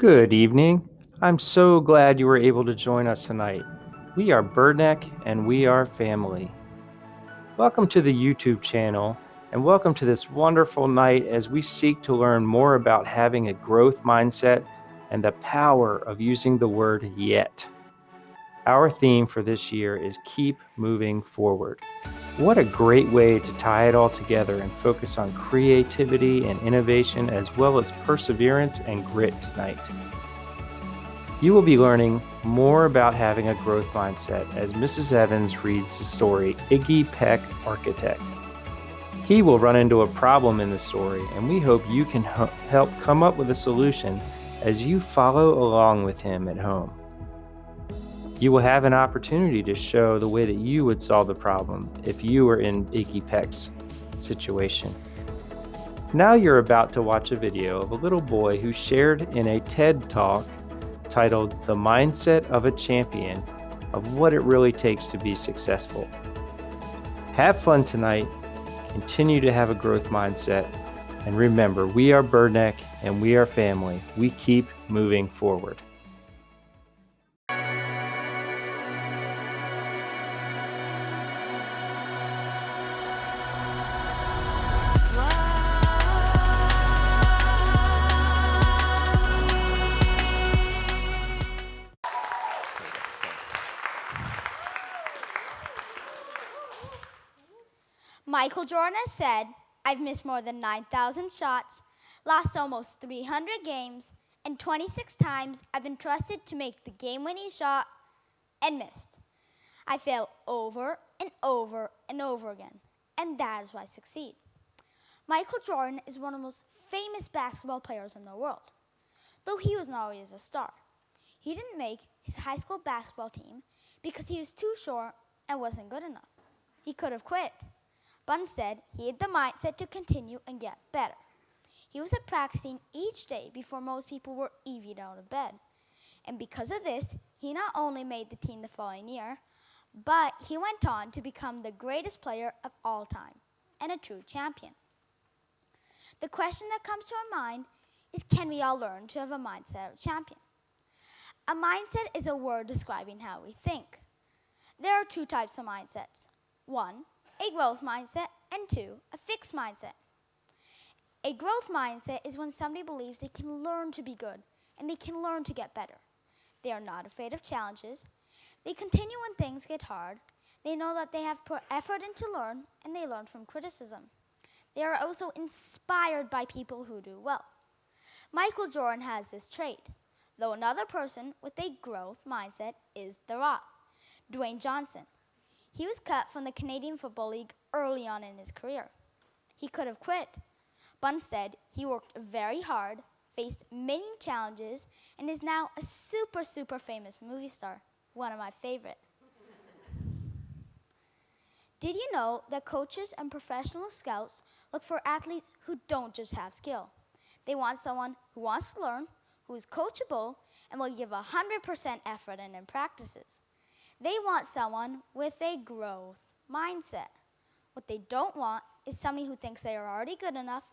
Good evening. I'm so glad you were able to join us tonight. We are Birdneck and we are family. Welcome to the YouTube channel and welcome to this wonderful night as we seek to learn more about having a growth mindset and the power of using the word yet. Our theme for this year is keep moving forward. What a great way to tie it all together and focus on creativity and innovation as well as perseverance and grit tonight. You will be learning more about having a growth mindset as Mrs. Evans reads the story Iggy Peck Architect. He will run into a problem in the story, and we hope you can help come up with a solution as you follow along with him at home. You will have an opportunity to show the way that you would solve the problem if you were in Iggy Peck's situation. Now you're about to watch a video of a little boy who shared in a TED Talk titled The Mindset of a Champion of what it really takes to be successful. Have fun tonight, continue to have a growth mindset, and remember, we are Birdneck and we are family. We keep moving forward. Michael Jordan has said, I've missed more than 9,000 shots, lost almost 300 games, and 26 times I've been trusted to make the game-winning shot and missed. I fail over and over and over again, and that is why I succeed. Michael Jordan is one of the most famous basketball players in the world, though he was not always a star. He didn't make his high school basketball team because he was too short and wasn't good enough. He could have quit. But instead, he had the mindset to continue and get better. He was practicing each day before most people were even out of bed. And because of this, he not only made the team the following year, but he went on to become the greatest player of all time and a true champion. The question that comes to our mind is, can we all learn to have a mindset of a champion? A mindset is a word describing how we think. There are two types of mindsets. One, a growth mindset, and two, a fixed mindset. A growth mindset is when somebody believes they can learn to be good and they can learn to get better. They are not afraid of challenges. They continue when things get hard. They know that they have put effort into learn and they learn from criticism. They are also inspired by people who do well. Michael Jordan has this trait, though another person with a growth mindset is The Rock, Dwayne Johnson. He was cut from the Canadian Football League early on in his career. He could have quit, but instead he worked very hard, faced many challenges, and is now a super famous movie star, one of my favorite. Did you know that coaches and professional scouts look for athletes who don't just have skill? They want someone who wants to learn, who is coachable, and will give 100% effort in practices. They want someone with a growth mindset. What they don't want is somebody who thinks they are already good enough,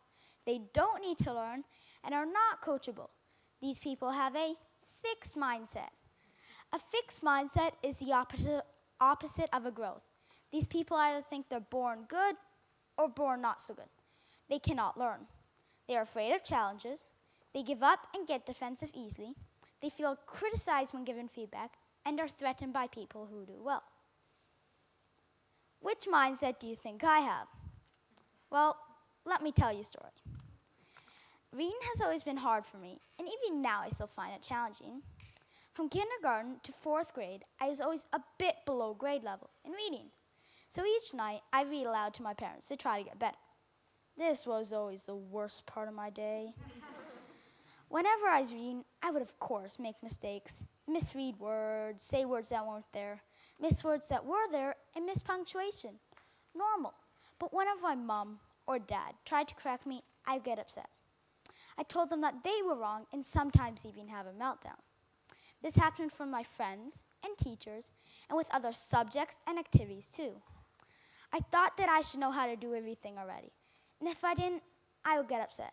they don't need to learn, and are not coachable. These people have a fixed mindset. A fixed mindset is the opposite of a growth. These people either think they're born good or born not so good. They cannot learn. They are afraid of challenges. They give up and get defensive easily. They feel criticized when given feedback, and are threatened by people who do well. Which mindset do you think I have? Well, let me tell you a story. Reading has always been hard for me, and even now I still find it challenging. From kindergarten to 4th grade, I was always a bit below grade level in reading. So each night, I read aloud to my parents to try to get better. This was always the worst part of my day. Whenever I was reading, I would of course make mistakes, misread words, say words that weren't there, miss words that were there, and miss punctuation. Normal. But whenever my mom or dad tried to correct me, I'd get upset. I told them that they were wrong and sometimes even have a meltdown. This happened from my friends and teachers and with other subjects and activities too. I thought that I should know how to do everything already, and if I didn't, I would get upset.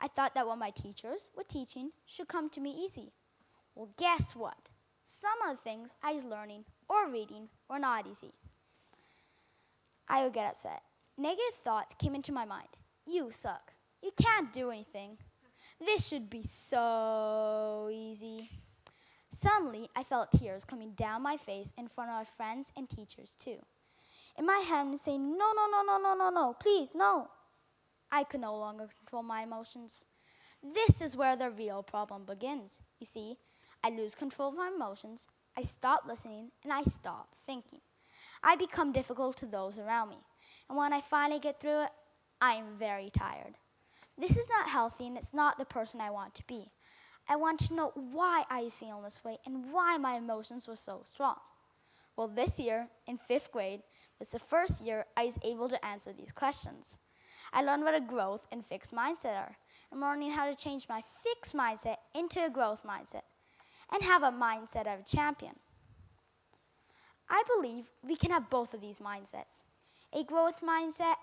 I thought that what my teachers were teaching should come to me easy. Well, guess what? Some of the things I was learning or reading were not easy. I would get upset. Negative thoughts came into my mind. You suck. You can't do anything. This should be so easy. Suddenly, I felt tears coming down my face in front of my friends and teachers, too. In my head, I'm saying, no, no, no, no, no, no, no, please, no. I could no longer control my emotions. This is where the real problem begins. You see, I lose control of my emotions, I stop listening, and I stop thinking. I become difficult to those around me. And when I finally get through it, I am very tired. This is not healthy, and it's not the person I want to be. I want to know why I was feeling this way and why my emotions were so strong. Well, this year, in 5th grade, was the first year I was able to answer these questions. I learned what a growth and fixed mindset are. I'm learning how to change my fixed mindset into a growth mindset and have a mindset of a champion. I believe we can have both of these mindsets, a growth mindset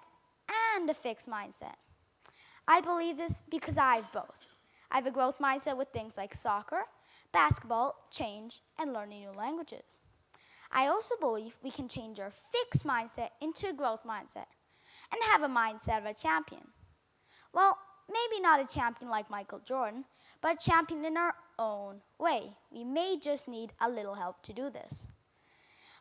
and a fixed mindset. I believe this because I have both. I have a growth mindset with things like soccer, basketball, change, and learning new languages. I also believe we can change our fixed mindset into a growth mindset and have a mindset of a champion. Well, maybe not a champion like Michael Jordan, but a champion in our own way. We may just need a little help to do this.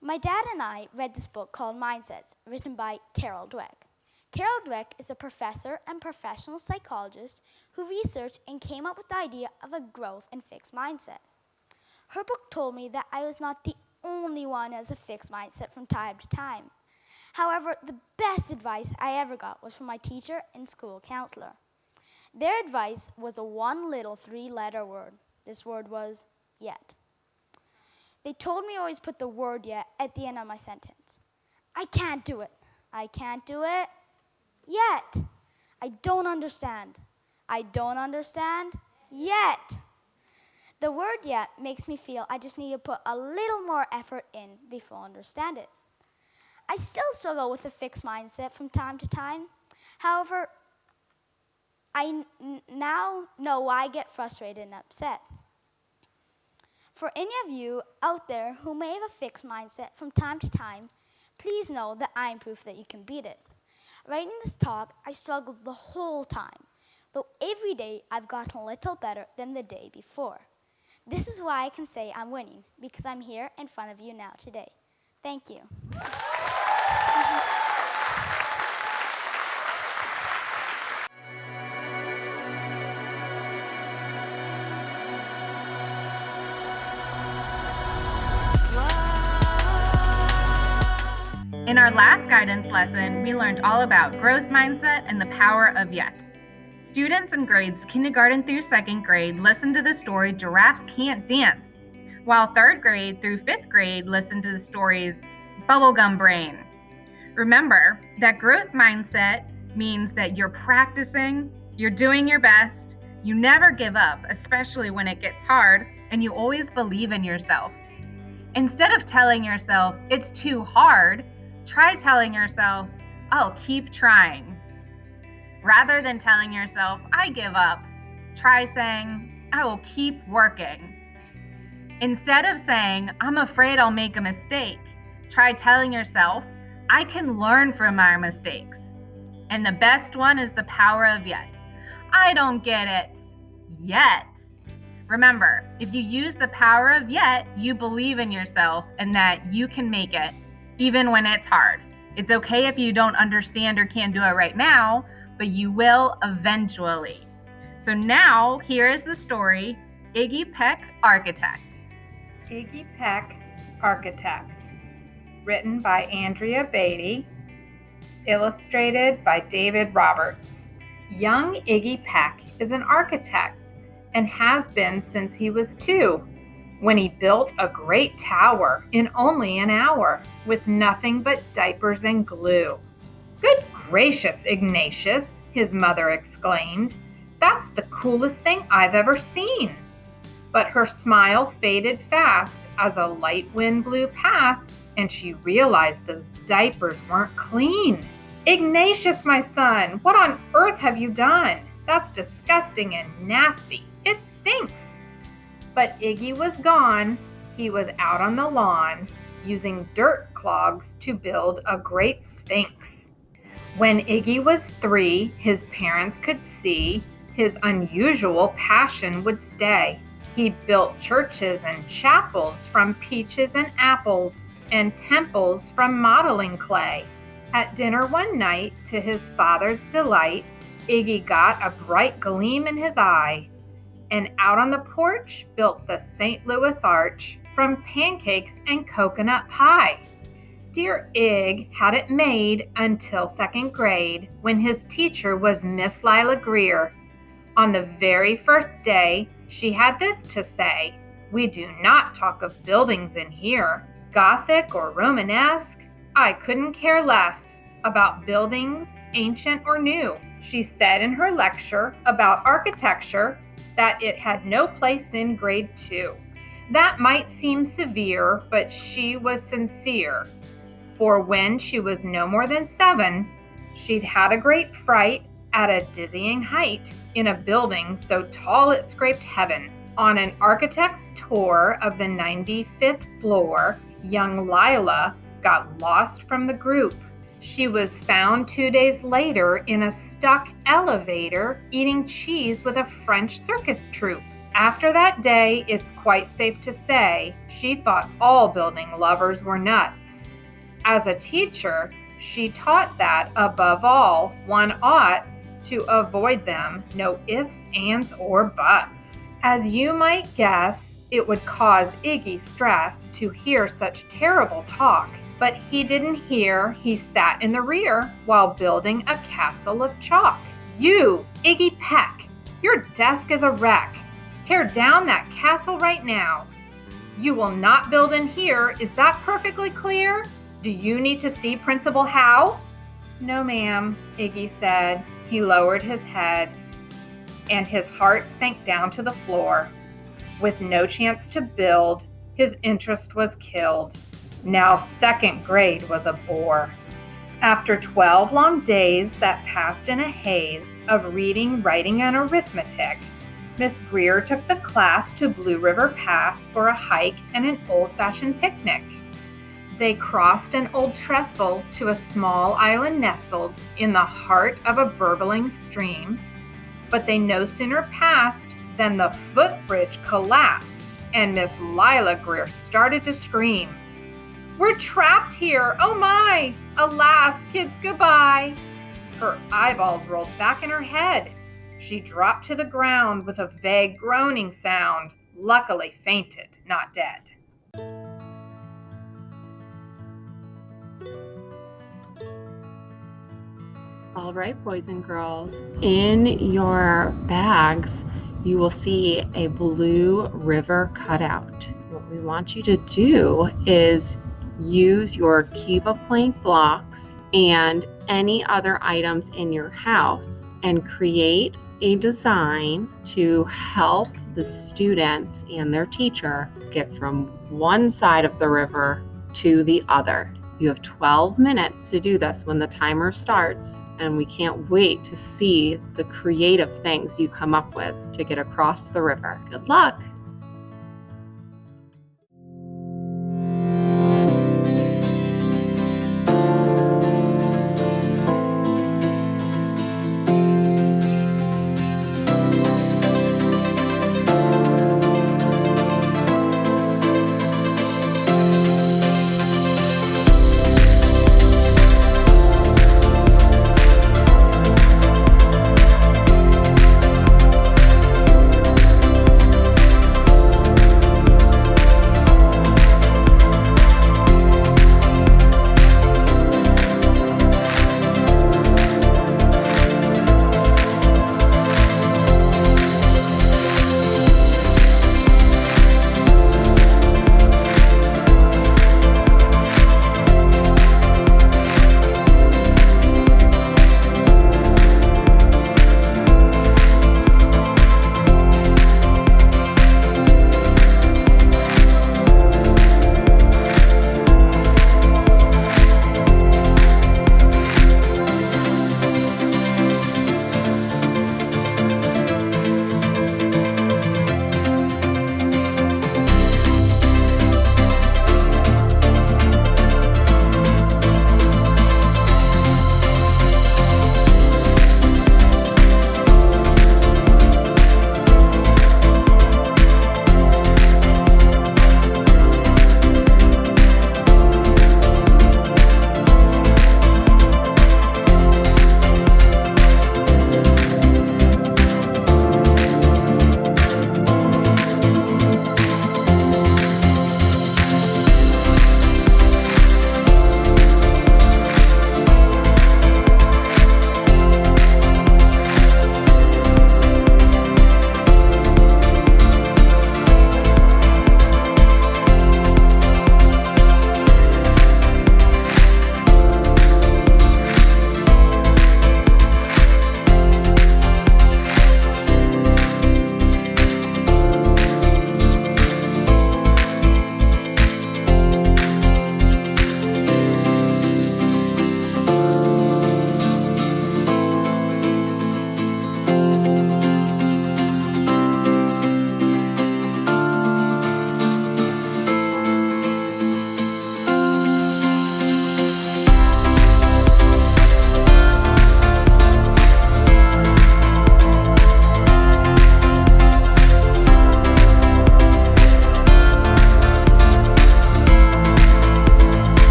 My dad and I read this book called Mindsets, written by Carol Dweck. Carol Dweck is a professor and professional psychologist who researched and came up with the idea of a growth and fixed mindset. Her book told me that I was not the only one who has a fixed mindset from time to time. However, the best advice I ever got was from my teacher and school counselor. Their advice was a one little 3-letter word. This word was yet. They told me always put the word yet at the end of my sentence. I can't do it. I can't do it yet. I don't understand. I don't understand yet. The word yet makes me feel I just need to put a little more effort in before I understand it. I still struggle with a fixed mindset from time to time. However, I now know why I get frustrated and upset. For any of you out there who may have a fixed mindset from time to time, please know that I am proof that you can beat it. Writing this talk, I struggled the whole time, though every day I've gotten a little better than the day before. This is why I can say I'm winning, because I'm here in front of you now today. Thank you. In our last guidance lesson, we learned all about growth mindset and the power of yet. Students in grades kindergarten through 2nd grade listened to the story Giraffes Can't Dance, while 3rd grade through 5th grade listened to the stories Bubblegum Brain. Remember that growth mindset means that you're practicing, you're doing your best, you never give up, especially when it gets hard, and you always believe in yourself. Instead of telling yourself it's too hard, try telling yourself, I'll keep trying. Rather than telling yourself, I give up, try saying, I will keep working. Instead of saying, I'm afraid I'll make a mistake, try telling yourself, I can learn from my mistakes. And the best one is the power of yet. I don't get it yet. Remember, if you use the power of yet, you believe in yourself and that you can make it, even when it's hard. It's okay if you don't understand or can't do it right now, but you will eventually. So now, here is the story, Iggy Peck, Architect. Iggy Peck, Architect. Written by Andrea Beatty. Illustrated by David Roberts. Young Iggy Peck is an architect and has been since he was 2, when he built a great tower in only an hour with nothing but diapers and glue. Good gracious, Ignatius, his mother exclaimed. That's the coolest thing I've ever seen. But her smile faded fast as a light wind blew past and she realized those diapers weren't clean. Ignatius, my son, what on earth have you done? That's disgusting and nasty. It stinks. But Iggy was gone. He was out on the lawn, using dirt clogs to build a great sphinx. When Iggy was 3, his parents could see his unusual passion would stay. He built churches and chapels from peaches and apples, and temples from modeling clay. At dinner one night, to his father's delight, Iggy got a bright gleam in his eye, and out on the porch built the St. Louis Arch from pancakes and coconut pie. Dear Ig had it made until 2nd grade, when his teacher was Miss Lila Greer. On the very first day, she had this to say: "We do not talk of buildings in here, Gothic or Romanesque. I couldn't care less about buildings, ancient or new." She said in her lecture about architecture that it had no place in grade 2. That might seem severe, but she was sincere. For when she was no more than 7, she'd had a great fright at a dizzying height in a building so tall it scraped heaven. On an architect's tour of the 95th floor, young Lila got lost from the group. She was found 2 days later in a stuck elevator eating cheese with a French circus troupe. After that day, it's quite safe to say she thought all building lovers were nuts. As a teacher, she taught that, above all, one ought to avoid them, no ifs, ands, or buts. As you might guess, it would cause Iggy stress to hear such terrible talk, but he didn't hear. He sat in the rear while building a castle of chalk. "You, Iggy Peck, your desk is a wreck. Tear down that castle right now. You will not build in here. Is that perfectly clear? Do you need to see Principal Howe?" "No, ma'am," Iggy said. He lowered his head, and his heart sank down to the floor. With no chance to build, his interest was killed. Now 2nd grade was a bore. After 12 long days that passed in a haze of reading, writing, and arithmetic, Miss Greer took the class to Blue River Pass for a hike and an old-fashioned picnic. They crossed an old trestle to a small island nestled in the heart of a burbling stream, but they no sooner passed than the footbridge collapsed and Miss Lila Greer started to scream. "We're trapped here! Oh my! Alas, kids, goodbye!" Her eyeballs rolled back in her head. She dropped to the ground with a vague groaning sound, luckily fainted, not dead. All right, boys and girls, in your bags, you will see a Blue River cutout. What we want you to do is use your Kiva plank blocks and any other items in your house and create a design to help the students and their teacher get from one side of the river to the other. You have 12 minutes to do this when the timer starts, and we can't wait to see the creative things you come up with to get across the river. Good luck!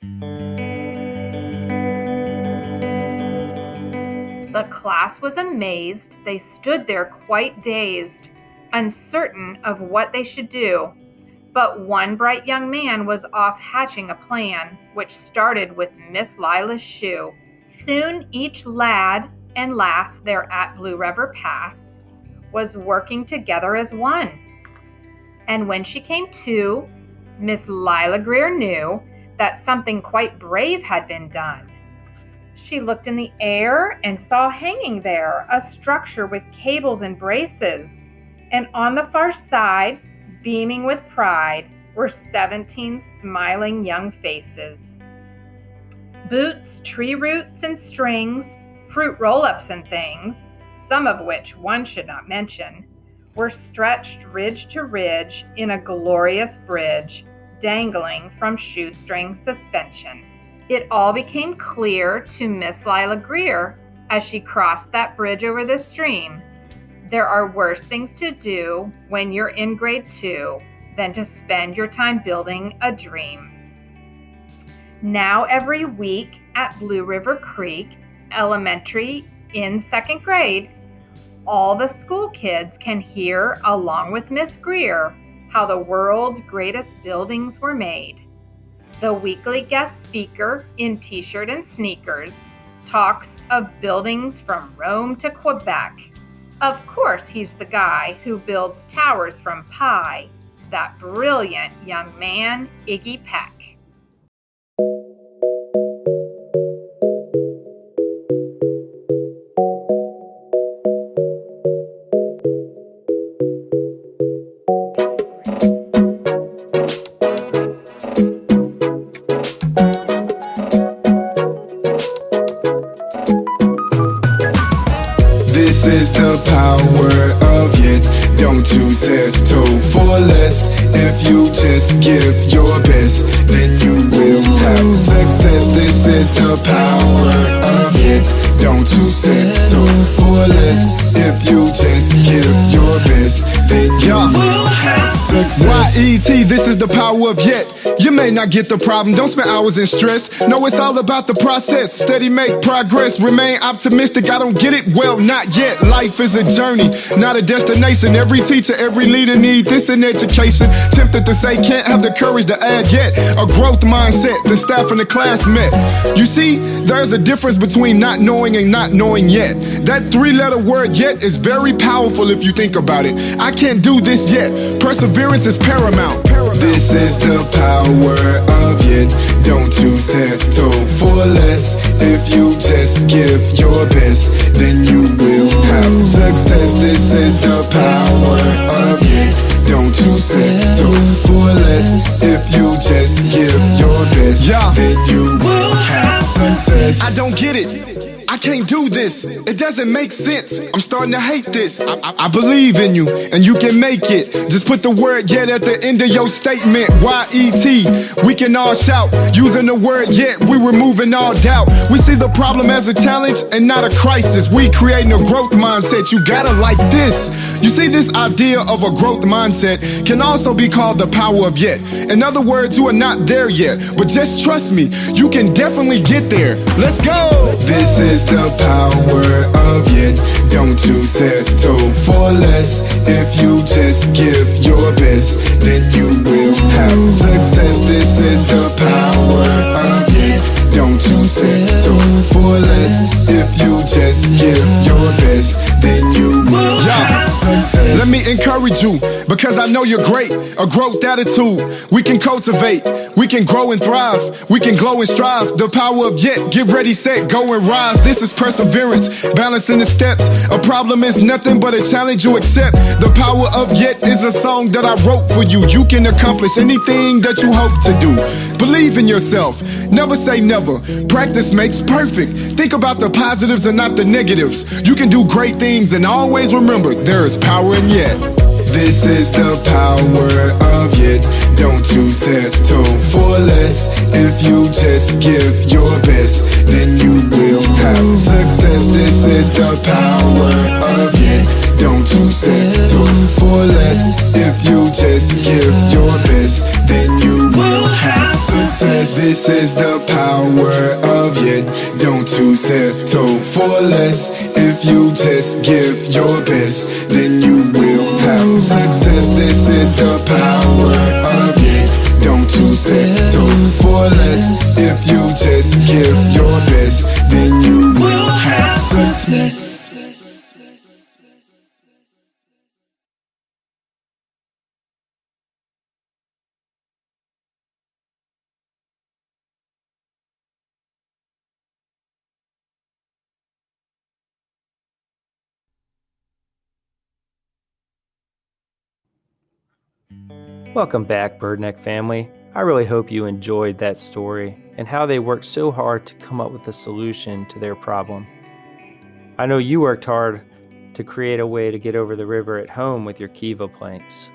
The class was amazed. They stood there quite dazed, uncertain of what they should do. But one bright young man was off hatching a plan, which started with Miss Lila's shoe. Soon each lad and lass there at Blue River Pass was working together as one. And when she came to, Miss Lila Greer knew that something quite brave had been done. She looked in the air and saw hanging there a structure with cables and braces, and on the far side, beaming with pride, were 17 smiling young faces. Boots, tree roots, and strings, fruit roll-ups and things, some of which one should not mention, were stretched ridge to ridge in a glorious bridge, dangling from shoestring suspension. It all became clear to Miss Lila Greer as she crossed that bridge over the stream. There are worse things to do when you're in grade 2 than to spend your time building a dream. Now every week at Blue River Creek Elementary in 2nd grade, all the school kids can hear, along with Miss Greer, how the world's greatest buildings were made. The weekly guest speaker in t-shirt and sneakers talks of buildings from Rome to Quebec. Of course, he's the guy who builds towers from Pi, that brilliant young man, Iggy Peck. This is the power of it. Don't you settle for less. If you just give your best, then you will have success. This is the power of it. Don't you settle for less. If you just give your best, then you will have success. YET, this is the power of yet. You may not get the problem, don't spend hours in stress. No, it's all about the process. Steady make progress, remain optimistic. I don't get it, well, not yet. Life is a journey, not a destination. Every teacher, every leader need this in education. Tempted to say can't have the courage to add yet. A growth mindset, the staff and the class met. You see, there's a difference between not knowing and not knowing yet. That 3-letter word yet is very powerful if you think about it. I can't do this yet. Perseverance is paramount. This is the power of it. Don't you settle for less. If you just give your best, then you will have success. This is the power of it. Don't you settle for less. If you just give your best, then you will have success. I don't get it. I can't do this, it doesn't make sense. I'm starting to hate this. I believe in you, and you can make it. Just put the word yet at the end of your statement. YET, we can all shout. Using the word yet, we removing all doubt. We see the problem as a challenge and not a crisis. We creating a growth mindset, you gotta like this. You see, this idea of a growth mindset can also be called the power of yet. In other words, you are not there yet, but just trust me, you can definitely get there. Let's go! This is the power of yet. Don't you settle for less. If you just give your best, then you will have success. This is the power of yet. Don't you settle for less. If you just give your best, then you will have success. Let me encourage you, because I know you're great. A growth attitude we can cultivate. We can grow and thrive. We can glow and strive. The power of yet. Get ready, set, go and rise. This is perseverance, balancing the steps. A problem is nothing but a challenge you accept. The power of yet is a song that I wrote for you. You can accomplish anything that you hope to do. Believe in yourself, never say never. Practice makes perfect. Think about the positives and not the negatives. You can do great things, and always remember there is power in yet. This is the power of yet. Don't you settle for less. If you just give your best, then you will have success. This is the power of yet. Don't you settle for less. If you just give your best, then you will have success. This is the power of it. Don't you settle for less. If you just give your best, then you will have success. This is the power of it. Don't you settle for less. If you just give your best, then you will have success. Welcome back, Birdneck family. I really hope you enjoyed that story and how they worked so hard to come up with a solution to their problem. I know you worked hard to create a way to get over the river at home with your Kiva planks.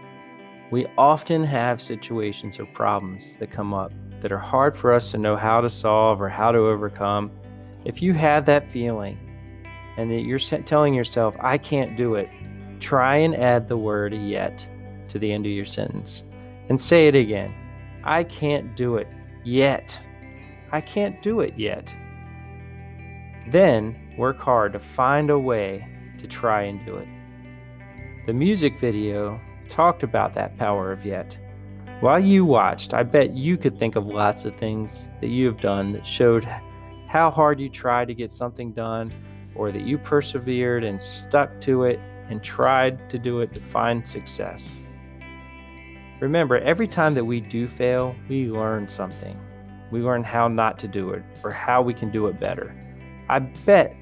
We often have situations or problems that come up that are hard for us to know how to solve or how to overcome. If you have that feeling and that you're telling yourself, I can't do it, try and add the word yet to the end of your sentence and say it again. I can't do it yet. I can't do it yet. Then work hard to find a way to try and do it. The music video talked about that power of yet. While you watched, I bet you could think of lots of things that you have done that showed how hard you tried to get something done, or that you persevered and stuck to it and tried to do it to find success. Remember, every time that we do fail, we learn something. We learn how not to do it or how we can do it better. I bet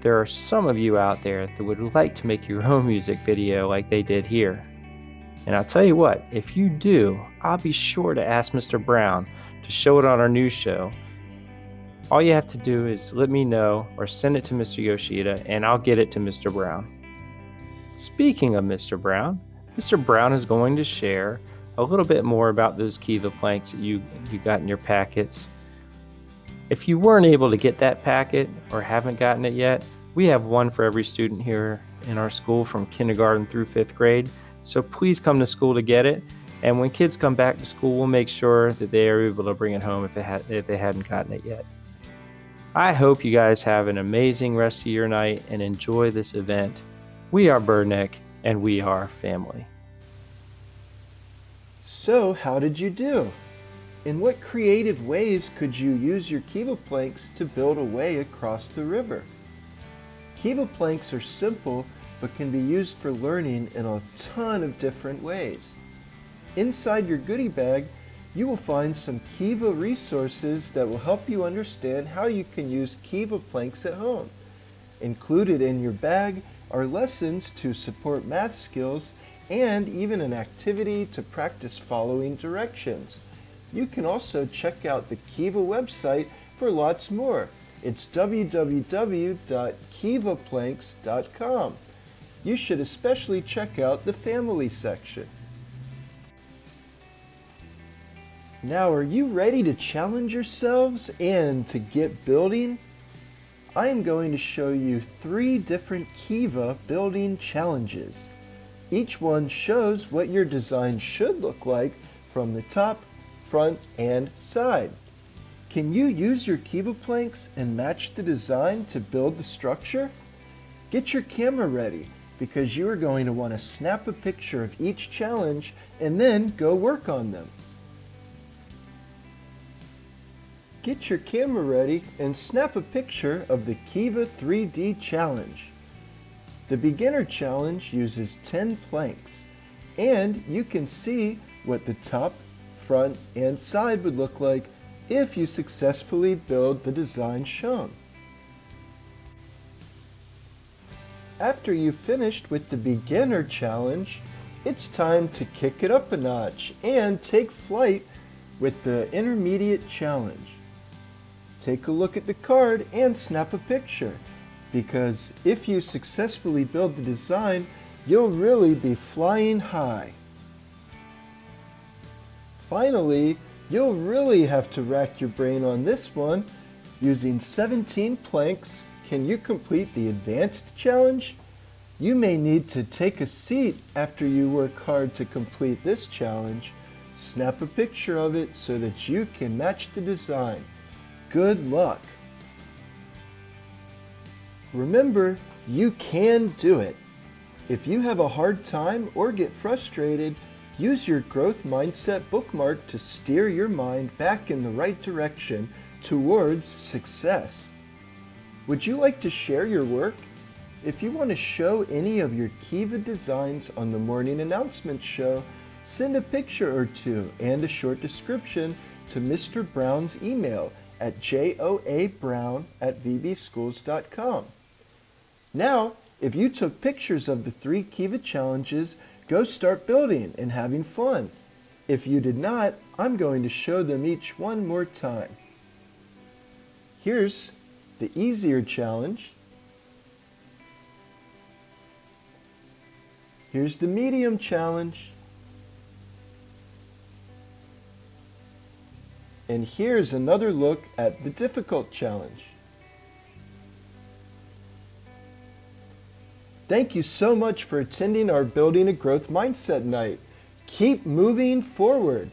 there are some of you out there that would like to make your own music video like they did here. And I'll tell you what, if you do, I'll be sure to ask Mr. Brown to show it on our new show. All you have to do is let me know or send it to Mr. Yoshida and I'll get it to Mr. Brown. Speaking of Mr. Brown is going to share a little bit more about those Kiva planks that you got in your packets. If you weren't able to get that packet or haven't gotten it yet, we have one for every student here in our school from kindergarten through 5th grade. So please come to school to get it. And when kids come back to school, we'll make sure that they are able to bring it home if they hadn't gotten it yet. I hope you guys have an amazing rest of your night and enjoy this event. We are Birdneck, and we are family. So, how did you do? In what creative ways could you use your Kiva planks to build a way across the river? Kiva planks are simple, but can be used for learning in a ton of different ways. Inside your goodie bag, you will find some Kiva resources that will help you understand how you can use Kiva planks at home. Included in your bag are lessons to support math skills and even an activity to practice following directions. You can also check out the Kiva website for lots more. It's www.kivaplanks.com. You should especially check out the family section. Now, are you ready to challenge yourselves and to get building? I am going to show you 3 different Kiva building challenges. Each one shows what your design should look like from the top, front, and side. Can you use your Kiva planks and match the design to build the structure? Get your camera ready because you are going to want to snap a picture of each challenge and then go work on them. Get your camera ready and snap a picture of the Kiva 3D challenge. The beginner challenge uses 10 planks, and you can see what the top, front, and side would look like if you successfully build the design shown. After you've finished with the beginner challenge, it's time to kick it up a notch and take flight with the intermediate challenge. Take a look at the card and snap a picture, because if you successfully build the design, you'll really be flying high. Finally, you'll really have to rack your brain on this one. Using 17 planks, can you complete the advanced challenge? You may need to take a seat after you work hard to complete this challenge, Snap a picture of it so that you can match the design. Good luck! Remember, you can do it. If you have a hard time or get frustrated, use your growth mindset bookmark to steer your mind back in the right direction towards success. Would you like to share your work? If you want to show any of your Kiva designs on the morning announcement show, send a picture or two and a short description to Mr. Brown's email at joabrown@vbschools.com. Now, if you took pictures of the 3 Kiva challenges, go start building and having fun. If you did not, I'm going to show them each one more time. Here's the easier challenge. Here's the medium challenge. And here's another look at the difficult challenge. Thank you so much for attending our Building a Growth Mindset night. Keep moving forward.